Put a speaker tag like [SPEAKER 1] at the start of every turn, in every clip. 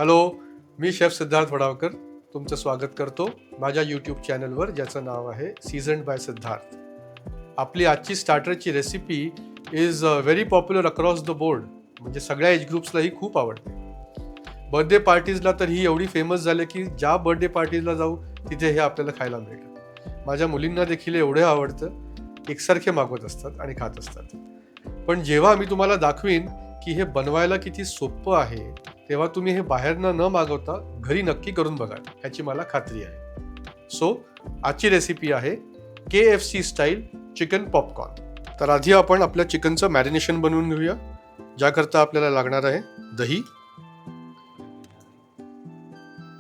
[SPEAKER 1] Hello, मी chef Siddharth वडावकर तुमचं स्वागत करतो माझ्या यूट्यूब चॅनलवर, ज्याचं नाव आहे सीझन्ड बाय सिद्धार्थ. आपली आजची स्टार्टरची recipe is very popular across the board, म्हणजे सगळ्या एज ग्रुप्सला ही खूप आवडते. बर्थडे पार्टीजला तर ही एवढी फेमस झाली की ज्या बर्थडे पार्टीजला जाऊ तिथे हे आपल्याला खायला मिळतं. माझ्या मुलींना देखील एवढं आवडतं, एकसारखे मागवत असतात आणि खात असतात. पण जेव्हा मी तुम्हाला दाखवीन की हे बनवायला किती सोपं आहे, तेव्हा तुम्ही हे बाहेरनं न मागवता घरी नक्की करून बघा, ह्याची मला खात्री आहे. सो आजची रेसिपी आहे KFC स्टाईल चिकन पॉपकॉर्न. तर आधी आपण आपल्या चिकनचं मॅरिनेशन बनवून घेऊया. ज्याकरता आपल्याला लागणार आहे दही.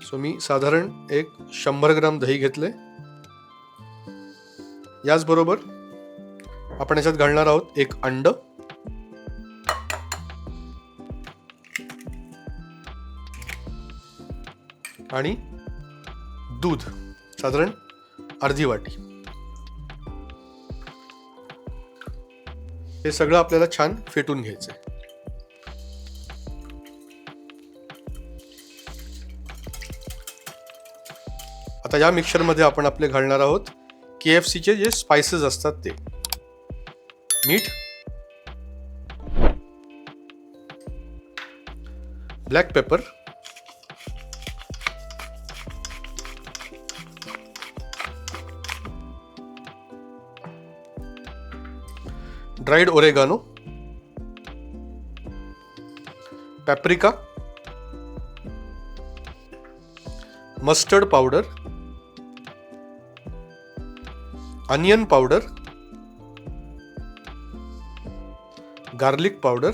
[SPEAKER 1] सो मी साधारण एक 100 ग्राम दही घेतले. याचबरोबर आपण याच्यात घालणार आहोत एक अंड, आणि दूध साधारण अर्धी वाटी. हे सगळं आपल्याला छान फेटून घ्यायचंय. आता या मिक्सरमध्ये आपण आपले घालणार आहोत KFCचे जे स्पाइसेस असतात ते. मीठ, black paper, dried oregano, paprika, mustard powder, onion powder, garlic powder,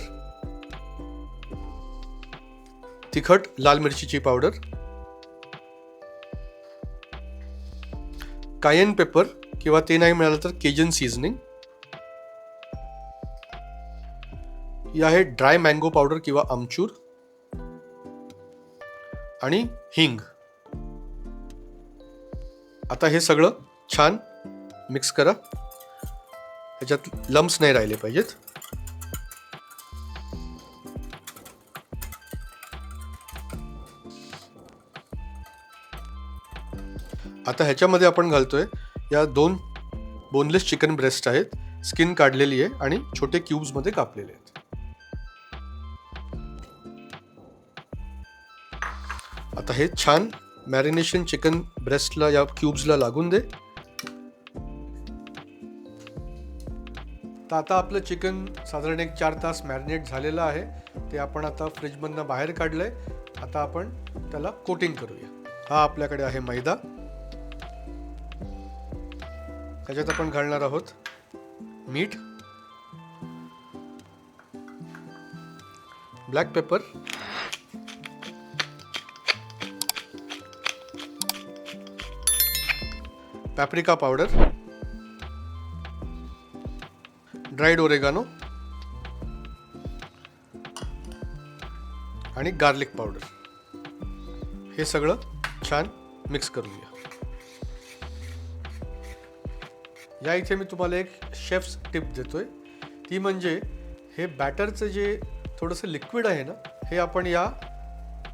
[SPEAKER 1] तिखट लाल मिरचीची पावडर, कायन पेपर किंवा ते नाही मिळालं तर केजन सीझनिंग, ही आहे ड्राय मँगो पावडर किंवा आमचूर, आणि हिंग. आता हे सगळं छान मिक्स करा. ह्याच्यात लम्स नाही राहिले पाहिजेत. आता ह्याच्यामध्ये आपण घालतोय या 2 बोनलेस चिकन ब्रेस्ट आहेत. स्किन काढलेली आहे आणि छोटे क्यूब्स मध्ये कापलेले आहेत. आता हे छान मॅरिनेशन चिकन ब्रेस्टला या क्यूब्सला लागून दे. तर आता आपलं चिकन साधारण एक 4 तास मॅरिनेट झालेलं आहे. ते आपण आता फ्रीजमधनं बाहेर काढलंय. आता आपण त्याला कोटिंग करूया. हा आपल्याकडे आहे मैदा. त्याच्यात आपण घालणार आहोत मीठ, black paper, paprika powder, dried oregano आणि गार्लिक पावडर. हे सगळं छान मिक्स करूया. या इथे मी तुम्हाला एक शेफ्स टिप देतोय. ती म्हणजे हे बॅटरचं जे थोडंसं लिक्विड आहे ना, हे आपण या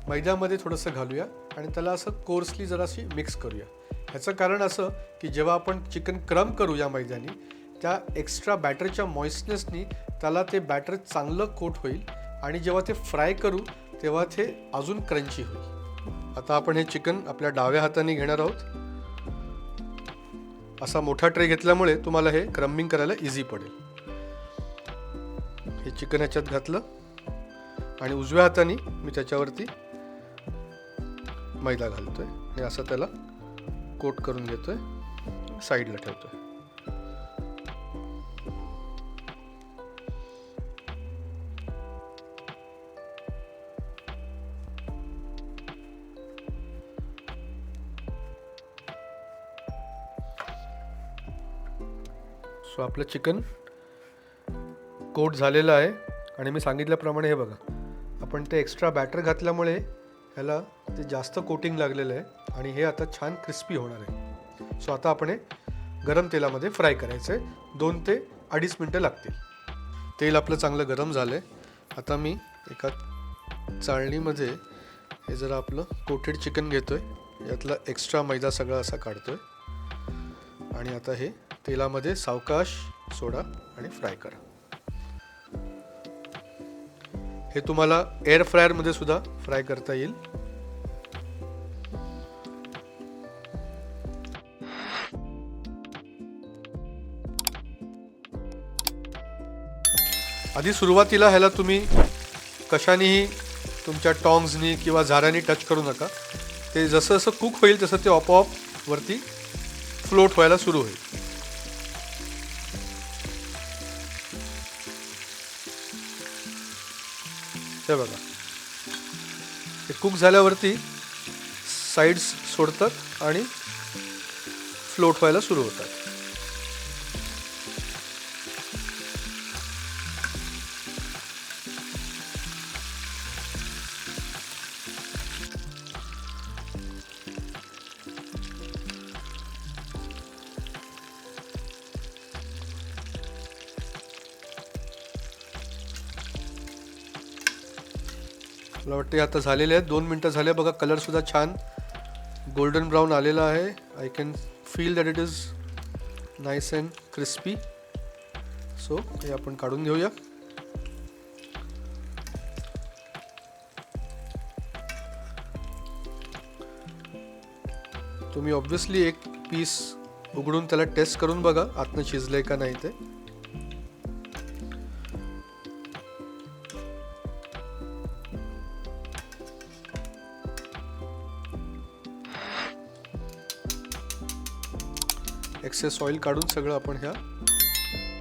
[SPEAKER 1] मैद्यामध्ये थोडंसं घालूया आणि त्याला असं कोर्सली जराशी मिक्स करूया. ह्याचं कारण असं की जेव्हा आपण चिकन क्रम करू या मैद्याने, त्या एक्स्ट्रा बॅटरच्या मॉइस्टनेसनी त्याला ते बॅटर चांगलं कोट होईल आणि जेव्हा ते फ्राय करू तेव्हा ते अजून क्रंची होईल. आता आपण हे चिकन आपल्या डाव्या हाताने घेणार आहोत. असा मोठा ट्रे घेतल्यामुळे तुम्हाला हे क्रम्बिंग करायला इझी पडेल. हे चिकन ह्याच्यात घातलं आणि उजव्या हाताने मी त्याच्यावरती मैदा घालतोय आणि असं त्याला कोट करून घेतोय, साईडला ठेवतोय. सो आपलं चिकन कोट झालेलं आहे आणि मी सांगितल्याप्रमाणे हे बघा, आपण ते एक्स्ट्रा बॅटर घातल्यामुळे ह्याला ते जास्त कोटिंग लागलेलं आहे आणि हे आता छान क्रिस्पी होणार आहे. सो आता आपण हे गरम तेलामध्ये फ्राय करायचं आहे. 2 ते 2.5 मिनटं लागतील. तेल आपलं चांगलं गरम झालं आहे. आता मी एका चाळणीमध्ये हे जरा आपलं कोटेड चिकन घेतोय, यातला एक्स्ट्रा मैदा सगळा असा काढतोय आणि आता हे तेलामध्ये सावकाश सोडा आणि फ्राय करा. हे तुम्हाला एअर फ्रायरमध्ये सुद्धा फ्राय करता येईल. आधी सुरुवातीला ह्याला तुम्ही कशानेही तुमच्या टॉंग्सनी किंवा झाऱ्याने टच करू नका. ते जसं जसं कुक होईल तसं ते आपोआप वरती फ्लोट व्हायला सुरू होईल. हे बघा, ते कुक झाल्यावरती साईड्स सोडतात आणि फ्लोट व्हायला सुरू होतात. मला वाटते आता झालेले आहेत. 2 मिनटं झाले बघा. कलर सुद्धा छान गोल्डन ब्राऊन आलेला आहे. I can feel that it is nice and crispy. So हे आपण काढून घेऊया. तुम्ही ऑब्व्हियसली एक पीस उघडून त्याला टेस्ट करून बघा आतनं शिजलंय का नाही ते. एक्सेस ऑइल काढून सगळं आपण ह्या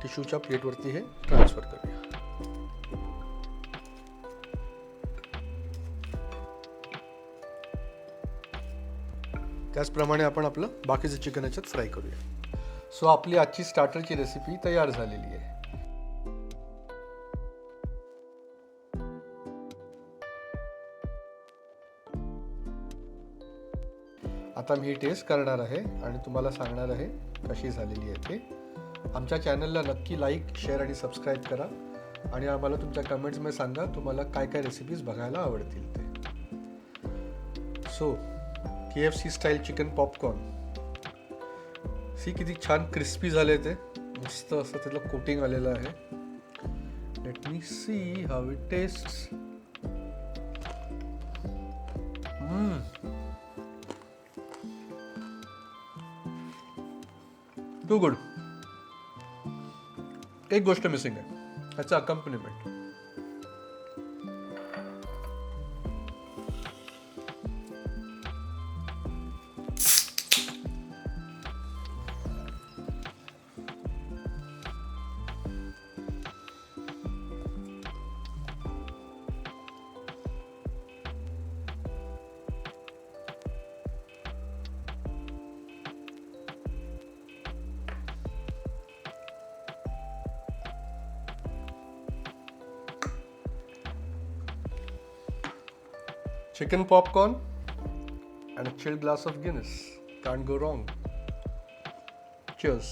[SPEAKER 1] टिश्यूच्या प्लेटवरती हे ट्रान्सफर करूया. त्याचप्रमाणे आपण आपलं बाकीचं चिकन याच्यात फ्राय करूया. सो आपली आजची स्टार्टरची रेसिपी तयार झालेली आहे. आता मी ही टेस्ट करणार आहे आणि तुम्हाला सांगणार आहे कशी झालेली आहे ते. आमच्या चॅनलला नक्की लाईक, शेअर आणि सबस्क्राईब करा आणि आम्हाला तुमच्या कमेंट्समध्ये सांगा तुम्हाला काय काय रेसिपीज बघायला आवडतील ते. So KFC style chicken popcorn see किती छान क्रिस्पी झाले ते. मस्त असं त्याला कोटिंग आलेलं आहे. Let me see how it tastes. Too good. एक गोष्ट मिसिंग आहे, ह्याचं अकम्पनिमेंट. Chicken popcorn and a chilled glass of Guinness. Can't go wrong. Cheers.